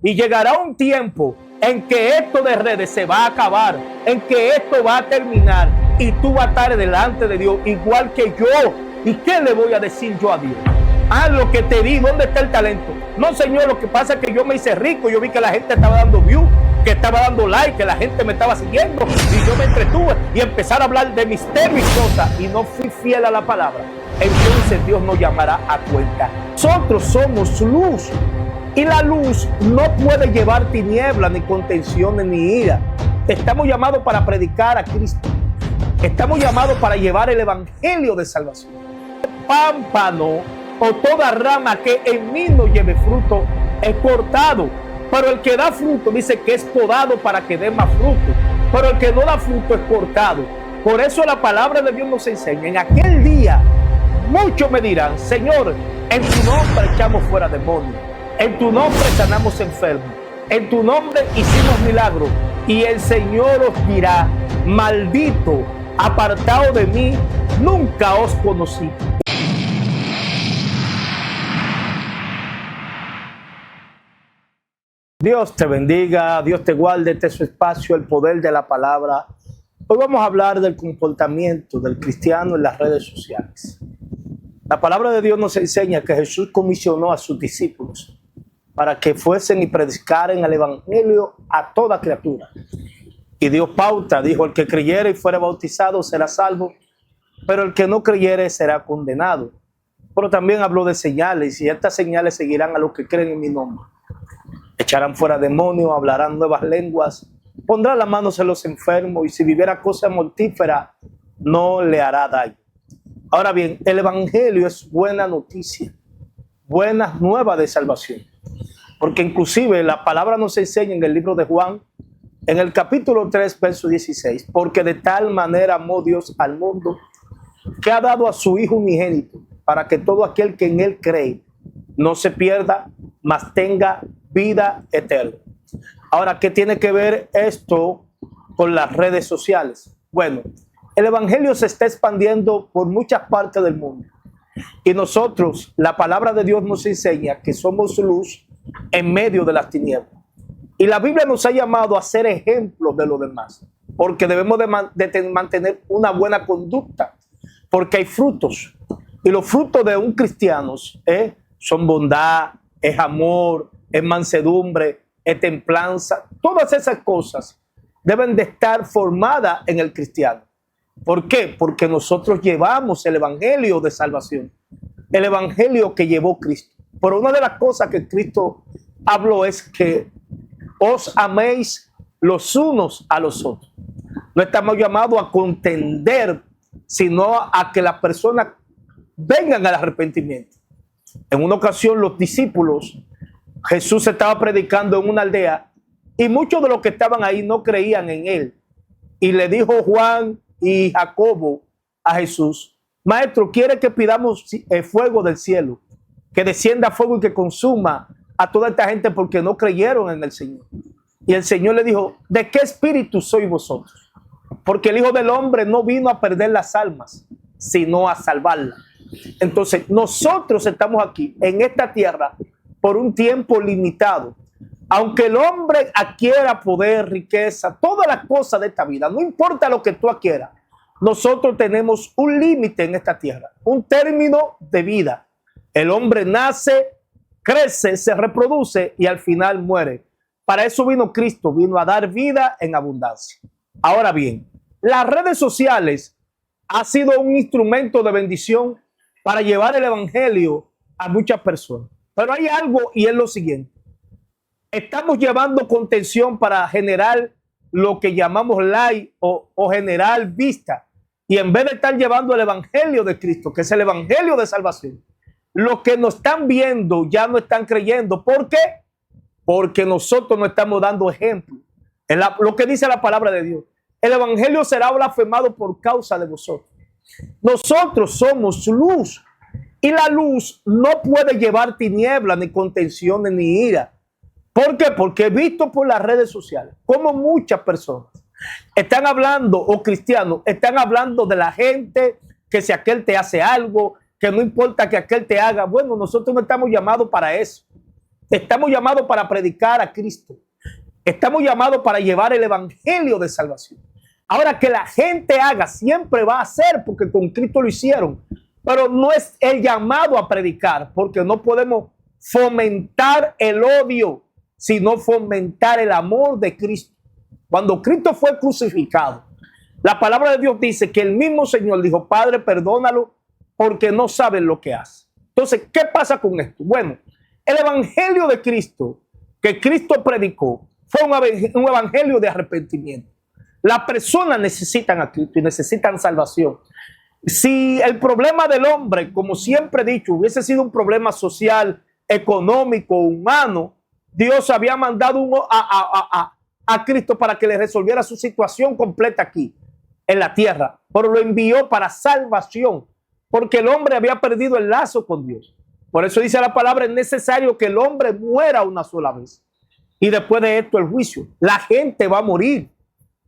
Y llegará un tiempo en que esto de redes se va a acabar, en que esto va a terminar y tú vas a estar delante de Dios igual que yo. ¿Y qué le voy a decir yo a Dios? Ah, lo que te di, ¿dónde está el talento? No, Señor, lo que pasa es que yo me hice rico, yo vi que la gente estaba dando view, que estaba dando like, que la gente me estaba siguiendo y yo me entretuve y empezar a hablar de mis temas y cosas y no fui fiel a la palabra. Entonces Dios nos llamará a cuenta. Nosotros somos luz y la luz no puede llevar tinieblas, ni contenciones, ni ira. Estamos llamados para predicar a Cristo. Estamos llamados para llevar el evangelio de salvación. Pámpano o toda rama que en mí no lleve fruto es cortado, pero el que da fruto dice que es podado para que dé más fruto, pero el que no da fruto es cortado. Por eso la palabra de Dios nos enseña: en aquel día muchos me dirán, Señor, en tu nombre echamos fuera demonios, en tu nombre sanamos enfermos, en tu nombre hicimos milagros. Y el Señor os dirá, maldito, apartado de mí, nunca os conocí. Dios te bendiga, Dios te guarde. Este es su espacio, el poder de la palabra. Hoy vamos a hablar del comportamiento del cristiano en las redes sociales. La palabra de Dios nos enseña que Jesús comisionó a sus discípulos para que fuesen y predicaran el evangelio a toda criatura. Y dio pauta, dijo: el que creyere y fuere bautizado será salvo, pero el que no creyere será condenado. Pero también habló de señales, y estas señales seguirán a los que creen en mi nombre. Echarán fuera demonios, hablarán nuevas lenguas, pondrán las manos en los enfermos, y si viviera cosa mortífera, no le hará daño. Ahora bien, el evangelio es buena noticia, buenas nuevas de salvación. Porque inclusive la palabra nos enseña en el libro de Juan, en el capítulo 3, verso 16, porque de tal manera amó Dios al mundo, que ha dado a su Hijo unigénito, para que todo aquel que en él cree no se pierda, mas tenga vida eterna. Ahora, ¿qué tiene que ver esto con las redes sociales? Bueno, el evangelio se está expandiendo por muchas partes del mundo. Y nosotros, la palabra de Dios nos enseña que somos luz en medio de las tinieblas. Y la Biblia nos ha llamado a ser ejemplos de los demás, porque debemos de mantener una buena conducta, porque hay frutos. Y los frutos de un cristiano son bondad, es amor, es mansedumbre, es templanza. Todas esas cosas deben de estar formadas en el cristiano. ¿Por qué? Porque nosotros llevamos el evangelio de salvación, el evangelio que llevó Cristo. Pero una de las cosas que Cristo habló es que os améis los unos a los otros. No estamos llamados a contender, sino a que las personas vengan al arrepentimiento. En una ocasión los discípulos, Jesús estaba predicando en una aldea y muchos de los que estaban ahí no creían en él. Y le dijo Juan y Jacobo a Jesús: Maestro, ¿quiere que pidamos fuego del cielo? Que descienda fuego y que consuma a toda esta gente porque no creyeron en el Señor. Y el Señor le dijo: ¿de qué espíritu sois vosotros? Porque el Hijo del Hombre no vino a perder las almas, sino a salvarlas. Entonces nosotros estamos aquí en esta tierra por un tiempo limitado. Aunque el hombre adquiera poder, riqueza, todas las cosas de esta vida, no importa lo que tú adquieras, nosotros tenemos un límite en esta tierra, un término de vida. El hombre nace, crece, se reproduce y al final muere. Para eso vino Cristo, vino a dar vida en abundancia. Ahora bien, las redes sociales han sido un instrumento de bendición para llevar el evangelio a muchas personas. Pero hay algo, y es lo siguiente: estamos llevando contención para generar lo que llamamos like o generar vista. Y en vez de estar llevando el evangelio de Cristo, que es el evangelio de salvación, los que nos están viendo ya no están creyendo. ¿Por qué? Porque nosotros no estamos dando ejemplo. Lo que dice la palabra de Dios: el evangelio será blasfemado por causa de vosotros. Nosotros somos luz. Y la luz no puede llevar tinieblas, ni contenciones, ni ira. ¿Por qué? Porque he visto por las redes sociales como muchas personas están hablando, o cristianos, están hablando de la gente, que si aquel te hace algo, que no importa que aquel te haga. Bueno, nosotros no estamos llamados para eso. Estamos llamados para predicar a Cristo. Estamos llamados para llevar el evangelio de salvación. Ahora, que la gente haga, siempre va a hacer, porque con Cristo lo hicieron. Pero no es el llamado a predicar, porque no podemos fomentar el odio, sino fomentar el amor de Cristo. Cuando Cristo fue crucificado, la palabra de Dios dice que el mismo Señor dijo: Padre, perdónalo, porque no saben lo que hacen. Entonces, ¿qué pasa con esto? Bueno, el evangelio de Cristo que Cristo predicó fue un evangelio de arrepentimiento. Las personas necesitan a Cristo y necesitan salvación. Si el problema del hombre, como siempre he dicho, hubiese sido un problema social, económico, humano, Dios había mandado a Cristo para que le resolviera su situación completa aquí en la tierra, pero lo envió para salvación, porque el hombre había perdido el lazo con Dios. Por eso dice la palabra: es necesario que el hombre muera una sola vez, y después de esto el juicio. La gente va a morir.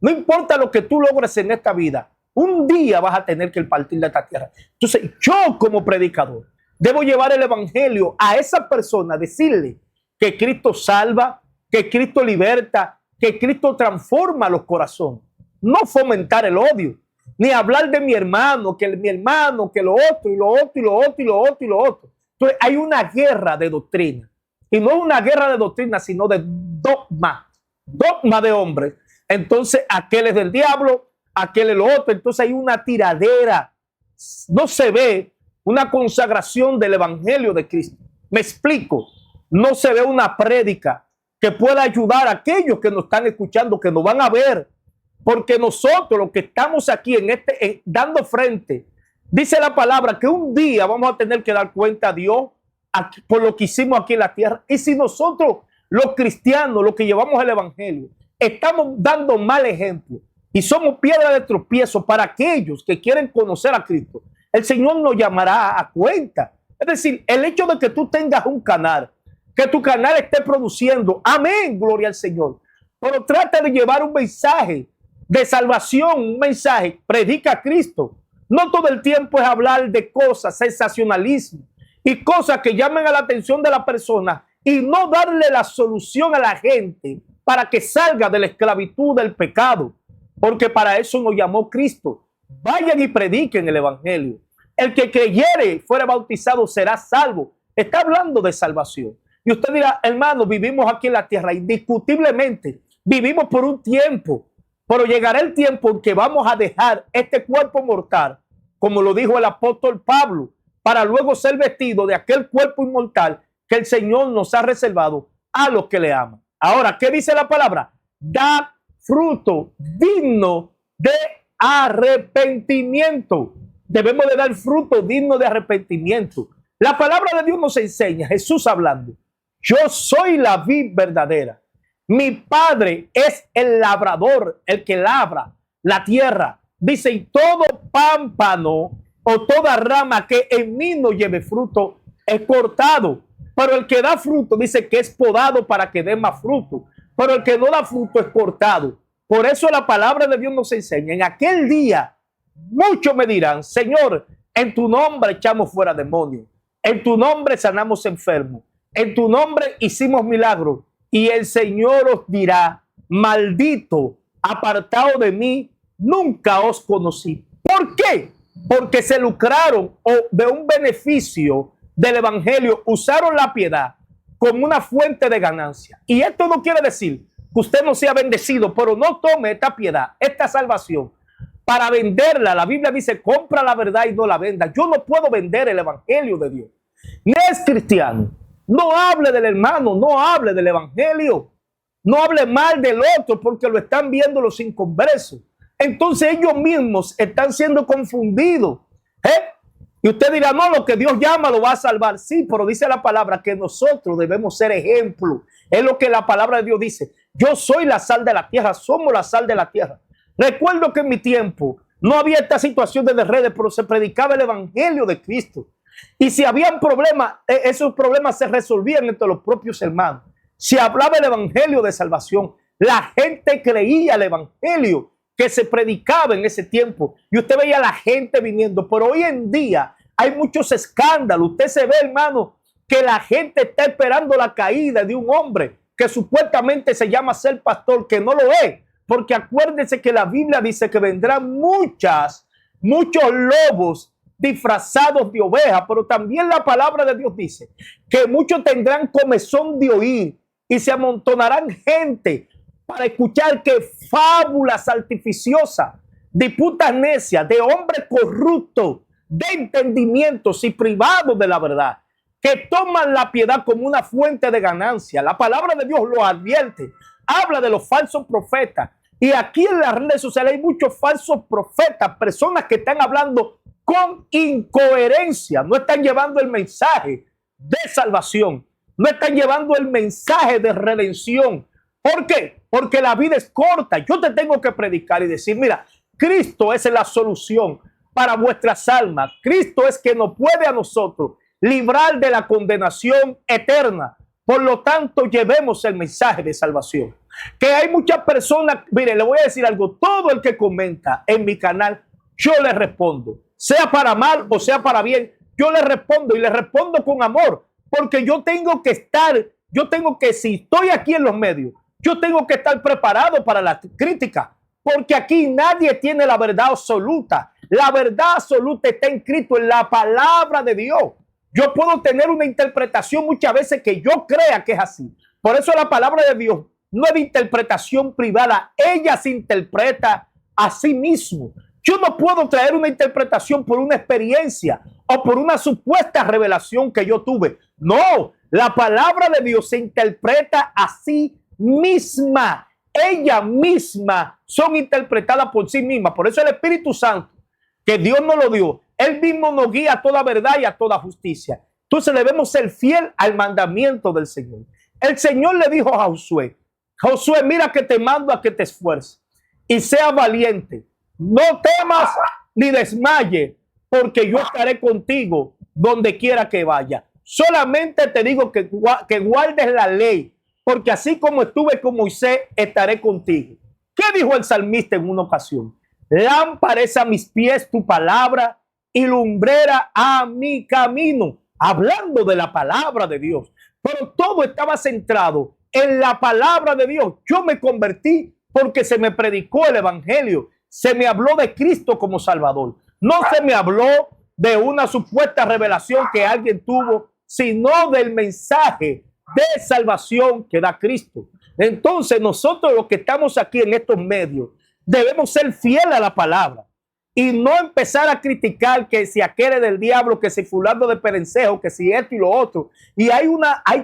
No importa lo que tú logres en esta vida, un día vas a tener que partir de esta tierra. Entonces, yo como predicador debo llevar el evangelio a esa persona, decirle que Cristo salva, que Cristo liberta, que Cristo transforma los corazones. No fomentar el odio, ni hablar de mi hermano, que lo otro, y lo otro, y lo otro, y lo otro, y lo otro. Entonces, hay una guerra de doctrina. Y no es una guerra de doctrina, sino de dogma. Dogma de hombres. Entonces, aquel es del diablo, aquel es lo otro. Entonces, hay una tiradera. No se ve una consagración del evangelio de Cristo. Me explico. No se ve una prédica que pueda ayudar a aquellos que nos están escuchando, que nos van a ver. Porque nosotros, los que estamos aquí dando frente, dice la palabra que un día vamos a tener que dar cuenta a Dios por lo que hicimos aquí en la tierra. Y si nosotros, los cristianos, los que llevamos el evangelio, estamos dando mal ejemplo y somos piedra de tropiezo para aquellos que quieren conocer a Cristo, el Señor nos llamará a cuenta. Es decir, el hecho de que tú tengas un canal, que tu canal esté produciendo, amén, gloria al Señor, pero trata de llevar un mensaje de salvación, un mensaje, predica a Cristo. No todo el tiempo es hablar de cosas, sensacionalismo y cosas que llamen a la atención de la persona y no darle la solución a la gente para que salga de la esclavitud del pecado, porque para eso nos llamó Cristo. Vayan y prediquen el evangelio. El que creyere, fuera bautizado, será salvo. Está hablando de salvación. Y usted dirá: hermano, vivimos aquí en la tierra, indiscutiblemente vivimos por un tiempo, pero llegará el tiempo en que vamos a dejar este cuerpo mortal, como lo dijo el apóstol Pablo, para luego ser vestido de aquel cuerpo inmortal que el Señor nos ha reservado a los que le aman. Ahora, ¿qué dice la palabra? Da fruto digno de arrepentimiento. Debemos de dar fruto digno de arrepentimiento. La palabra de Dios nos enseña, Jesús hablando: yo soy la vid verdadera. Mi Padre es el labrador, el que labra la tierra. Dice: y todo pámpano o toda rama que en mí no lleve fruto es cortado. Pero el que da fruto, dice que es podado para que dé más fruto. Pero el que no da fruto es cortado. Por eso la palabra de Dios nos enseña: en aquel día muchos me dirán: Señor, en tu nombre echamos fuera demonios, en tu nombre sanamos enfermos, en tu nombre hicimos milagros. Y el Señor os dirá: maldito, apartado de mí, nunca os conocí. ¿Por qué? Porque se lucraron o de un beneficio del evangelio, usaron la piedad como una fuente de ganancia. Y esto no quiere decir que usted no sea bendecido, pero no tome esta piedad, esta salvación, para venderla. La Biblia dice: compra la verdad y no la venda. Yo no puedo vender el evangelio de Dios. Ni es cristiano, no hable del hermano, no hable del evangelio, no hable mal del otro, porque lo están viendo los inconversos. Entonces ellos mismos están siendo confundidos. Y usted dirá: no, lo que Dios llama lo va a salvar. Sí, pero dice la palabra que nosotros debemos ser ejemplo. Es lo que la palabra de Dios dice: yo soy la sal de la tierra, somos la sal de la tierra. Recuerdo que en mi tiempo no había esta situación de redes, pero se predicaba el evangelio de Cristo. Y si habían problemas, esos problemas se resolvían entre los propios hermanos. Se hablaba el evangelio de salvación. La gente creía el evangelio que se predicaba en ese tiempo. Y usted veía a la gente viniendo. Pero hoy en día hay muchos escándalos. Usted se ve, hermano, que la gente está esperando la caída de un hombre que supuestamente se llama ser pastor, que no lo es. Porque acuérdense que la Biblia dice que vendrán muchos lobos disfrazados de oveja, pero también la palabra de Dios dice que muchos tendrán comezón de oír y se amontonarán gente para escuchar que fábulas artificiosas, disputas necias, de hombres corruptos, de entendimientos y privados de la verdad, que toman la piedad como una fuente de ganancia. La palabra de Dios lo advierte, habla de los falsos profetas. Y aquí en las redes sociales hay muchos falsos profetas, personas que están hablando con incoherencia, no están llevando el mensaje de salvación, no están llevando el mensaje de redención. ¿Por qué? Porque la vida es corta. Yo te tengo que predicar y decir, mira, Cristo es la solución para vuestras almas. Cristo es que nos puede a nosotros librar de la condenación eterna. Por lo tanto, llevemos el mensaje de salvación. Que hay muchas personas, mire, le voy a decir algo, todo el que comenta en mi canal, yo le respondo, sea para mal o sea para bien, yo le respondo y le respondo con amor, porque yo tengo que estar, si estoy aquí en los medios, yo tengo que estar preparado para la crítica, porque aquí nadie tiene la verdad absoluta. La verdad absoluta está escrito en la palabra de Dios. Yo puedo tener una interpretación muchas veces que yo crea que es así. Por eso la palabra de Dios no es de interpretación privada. Ella se interpreta a sí mismo. Yo no puedo traer una interpretación por una experiencia o por una supuesta revelación que yo tuve. No, la palabra de Dios se interpreta a sí misma. Ella misma son interpretadas por sí misma. Por eso el Espíritu Santo, que Dios nos lo dio, Él mismo nos guía a toda verdad y a toda justicia. Entonces debemos ser fiel al mandamiento del Señor. El Señor le dijo a Josué, Josué, mira que te mando a que te esfuerces y sea valiente. No temas ni desmayes, porque yo estaré contigo donde quiera que vaya. Solamente te digo que guardes la ley, porque así como estuve con Moisés, estaré contigo. ¿Qué dijo el salmista en una ocasión? Lámpara es a mis pies tu palabra y lumbrera a mi camino. Hablando de la palabra de Dios. Pero todo estaba centrado en la palabra de Dios. Yo me convertí porque se me predicó el evangelio. Se me habló de Cristo como Salvador. No se me habló de una supuesta revelación que alguien tuvo, sino del mensaje de salvación que da Cristo. Entonces nosotros los que estamos aquí en estos medios debemos ser fieles a la palabra y no empezar a criticar que si aquel es del diablo, que si fulano de perencejo, que si esto y lo otro. Y hay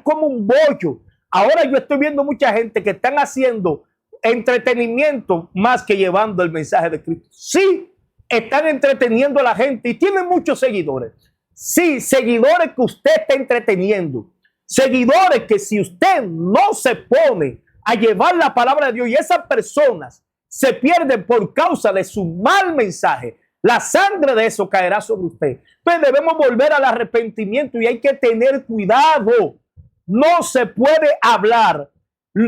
como un bollo. Ahora yo estoy viendo mucha gente que están haciendo entretenimiento más que llevando el mensaje de Cristo. Sí, están entreteniendo a la gente y tienen muchos seguidores. Sí, seguidores que usted está entreteniendo. Seguidores que si usted no se pone a llevar la palabra de Dios y esas personas se pierden por causa de su mal mensaje, la sangre de eso caerá sobre usted. Pues debemos volver al arrepentimiento y hay que tener cuidado. No se puede hablar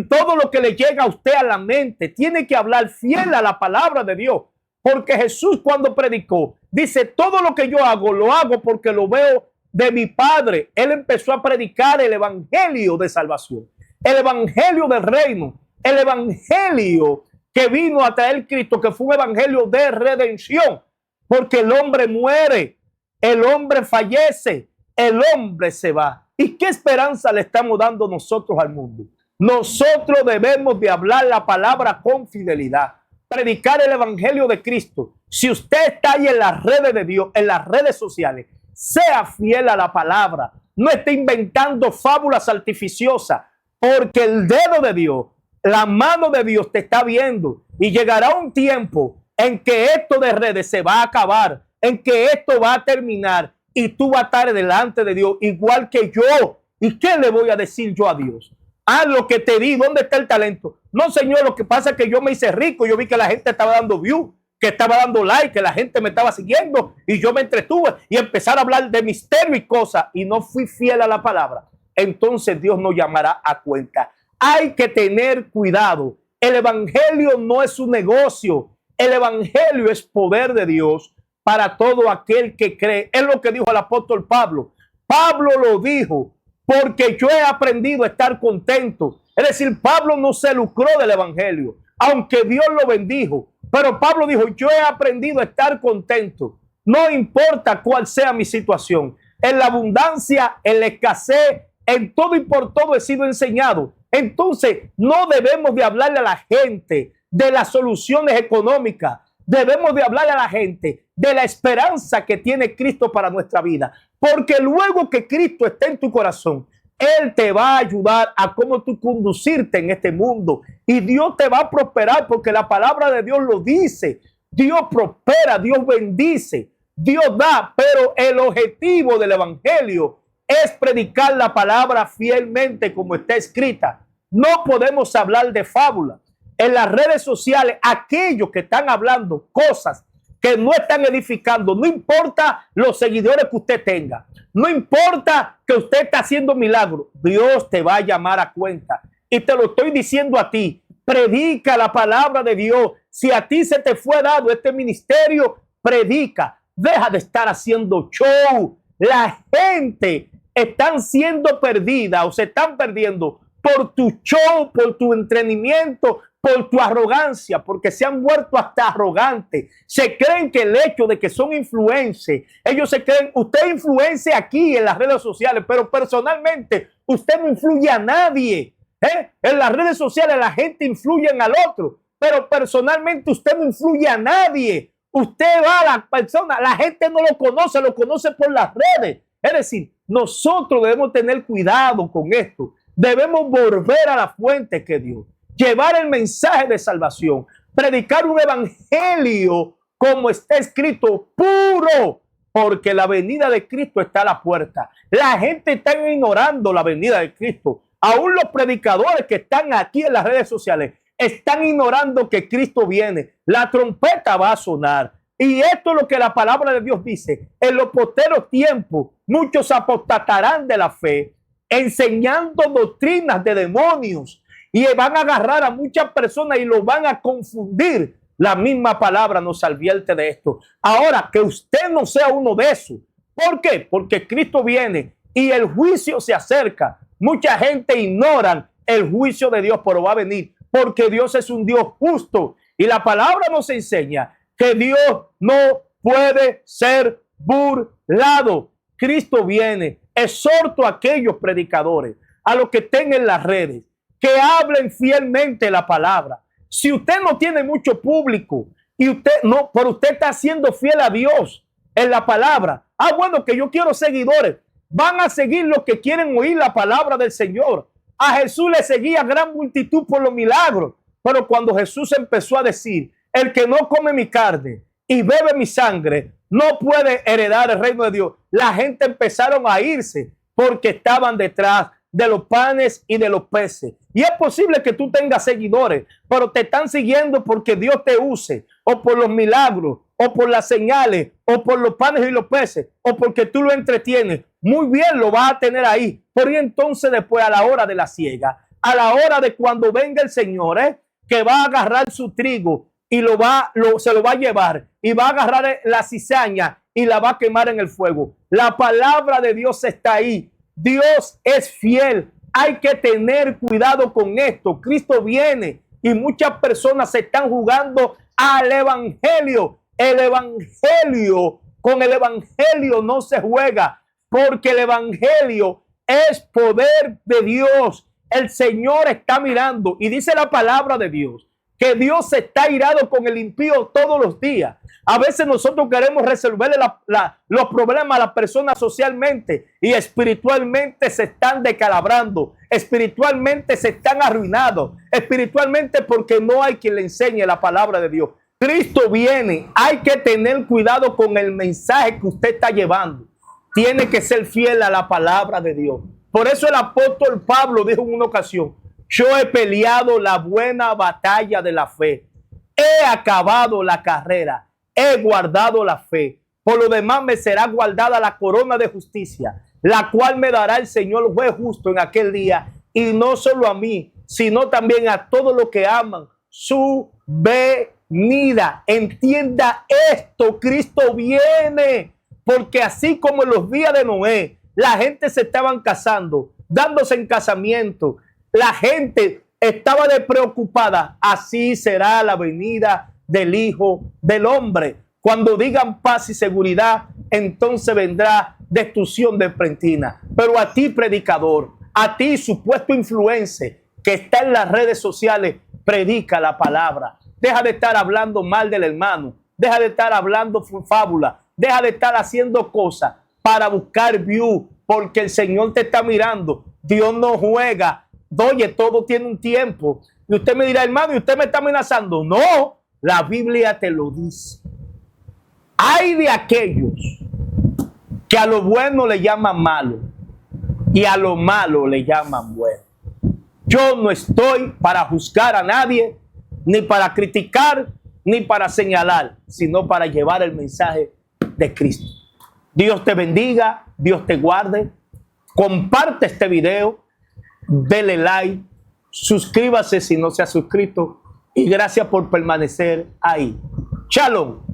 todo lo que le llega a usted a la mente. Tiene que hablar fiel a la palabra de Dios. Porque Jesús cuando predicó, dice, todo lo que yo hago, lo hago porque lo veo de mi Padre. Él empezó a predicar el evangelio de salvación, el evangelio del reino, el evangelio que vino a traer Cristo, que fue un evangelio de redención, porque el hombre muere, el hombre fallece, el hombre se va. ¿Y qué esperanza le estamos dando nosotros al mundo? Nosotros debemos de hablar la palabra con fidelidad, predicar el evangelio de Cristo. Si usted está ahí en las redes de Dios, en las redes sociales, sea fiel a la palabra. No esté inventando fábulas artificiosas, porque el dedo de Dios, la mano de Dios te está viendo y llegará un tiempo en que esto de redes se va a acabar, en que esto va a terminar y tú vas a estar delante de Dios igual que yo. ¿Y qué le voy a decir yo a Dios? Haz lo que te di, ¿dónde está el talento? No, Señor, lo que pasa es que yo me hice rico, yo vi que la gente estaba dando view, que estaba dando like, que la gente me estaba siguiendo y yo me entretuve y empezar a hablar de misterio y cosas y no fui fiel a la palabra. Entonces Dios nos llamará a cuenta. Hay que tener cuidado. El evangelio no es un negocio. El evangelio es poder de Dios para todo aquel que cree. Es lo que dijo el apóstol Pablo. Pablo lo dijo. porque yo he aprendido a estar contento. Es decir, Pablo no se lucró del evangelio, aunque Dios lo bendijo. Pero Pablo dijo, yo he aprendido a estar contento. No importa cuál sea mi situación. En la abundancia, en la escasez, en todo y por todo he sido enseñado. Entonces, no debemos de hablarle a la gente de las soluciones económicas. Debemos de hablarle a la gente de la esperanza que tiene Cristo para nuestra vida. Porque luego que Cristo esté en tu corazón, Él te va a ayudar a cómo tú conducirte en este mundo. Y Dios te va a prosperar porque la palabra de Dios lo dice. Dios prospera, Dios bendice, Dios da. Pero el objetivo del evangelio es predicar la palabra fielmente como está escrita. No podemos hablar de fábula. En las redes sociales, aquellos que están hablando cosas que no están edificando, no importa los seguidores que usted tenga, no importa que usted está haciendo milagros, Dios te va a llamar a cuenta. Y te lo estoy diciendo a ti, predica la palabra de Dios. Si a ti se te fue dado este ministerio, predica, deja de estar haciendo show. La gente están siendo perdida o se están perdiendo por tu show, por tu entretenimiento, por tu arrogancia, porque se han vuelto hasta arrogantes. Se creen que el hecho de que son influencers, ellos se creen, usted influencia aquí en las redes sociales, pero personalmente usted no influye a nadie. En las redes sociales la gente influye al otro, pero personalmente usted no influye a nadie. Usted va a la persona, la gente no lo conoce por las redes. Es decir, nosotros debemos tener cuidado con esto. Debemos volver a la fuente que Dios. Llevar el mensaje de salvación, predicar un evangelio como está escrito, puro, porque la venida de Cristo está a la puerta. La gente está ignorando la venida de Cristo. Aún los predicadores que están aquí en las redes sociales están ignorando que Cristo viene. La trompeta va a sonar. Y esto es lo que la palabra de Dios dice. En los posteros tiempos, muchos apostatarán de la fe, enseñando doctrinas de demonios. Y van a agarrar a muchas personas y los van a confundir. La misma palabra nos advierte de esto. Ahora, que usted no sea uno de esos. ¿Por qué? Porque Cristo viene y el juicio se acerca. Mucha gente ignora el juicio de Dios, pero va a venir. Porque Dios es un Dios justo. Y la palabra nos enseña que Dios no puede ser burlado. Cristo viene. Exhorto a aquellos predicadores, a los que estén en las redes, que hablen fielmente la palabra. Si usted no tiene mucho público y usted no, pero usted está siendo fiel a Dios en la palabra. Bueno, que yo quiero seguidores. Van a seguir los que quieren oír la palabra del Señor. A Jesús le seguía gran multitud por los milagros. Pero cuando Jesús empezó a decir, el que no come mi carne y bebe mi sangre, no puede heredar el reino de Dios. La gente empezaron a irse porque estaban detrás de los panes y de los peces. Y es posible que tú tengas seguidores, pero te están siguiendo porque Dios te use, o por los milagros, o por las señales, o por los panes y los peces, o porque tú lo entretienes. Muy bien, lo vas a tener ahí. Pero y entonces después, a la hora de la siega, a la hora de cuando venga el Señor, que va a agarrar su trigo y se lo va a llevar, y va a agarrar la cizaña y la va a quemar en el fuego. La palabra de Dios está ahí. Dios es fiel. Hay que tener cuidado con esto. Cristo viene y muchas personas se están jugando al evangelio. El evangelio, con el evangelio no se juega, porque el evangelio es poder de Dios. El Señor está mirando y dice la palabra de Dios que Dios está irado con el impío todos los días. A veces nosotros queremos resolverle los problemas a las personas socialmente y espiritualmente se están decalabrando, espiritualmente se están arruinados, espiritualmente porque no hay quien le enseñe la palabra de Dios. Cristo viene, hay que tener cuidado con el mensaje que usted está llevando. Tiene que ser fiel a la palabra de Dios. Por eso el apóstol Pablo dijo en una ocasión, yo he peleado la buena batalla de la fe, he acabado la carrera, he guardado la fe. Por lo demás me será guardada la corona de justicia, la cual me dará el Señor juez justo en aquel día, y no solo a mí, sino también a todos los que aman su venida. Entienda esto, Cristo viene, porque así como en los días de Noé, la gente se estaban casando, dándose en casamiento. La gente estaba preocupada. Así será la venida del Hijo del Hombre. Cuando digan paz y seguridad, entonces vendrá destrucción repentina. Pero a ti, predicador, a ti, supuesto influencer, que está en las redes sociales, predica la palabra. Deja de estar hablando mal del hermano. Deja de estar hablando fábula. Deja de estar haciendo cosas para buscar view, porque el Señor te está mirando. Dios no juega. Oye, todo tiene un tiempo. Y usted me dirá, hermano, ¿y usted me está amenazando? No, la Biblia te lo dice. Hay de aquellos que a lo bueno le llaman malo y a lo malo le llaman bueno. Yo no estoy para juzgar a nadie, ni para criticar, ni para señalar, sino para llevar el mensaje de Cristo. Dios te bendiga, Dios te guarde. Comparte este video, dele like, suscríbase si no se ha suscrito y gracias por permanecer ahí. Shalom.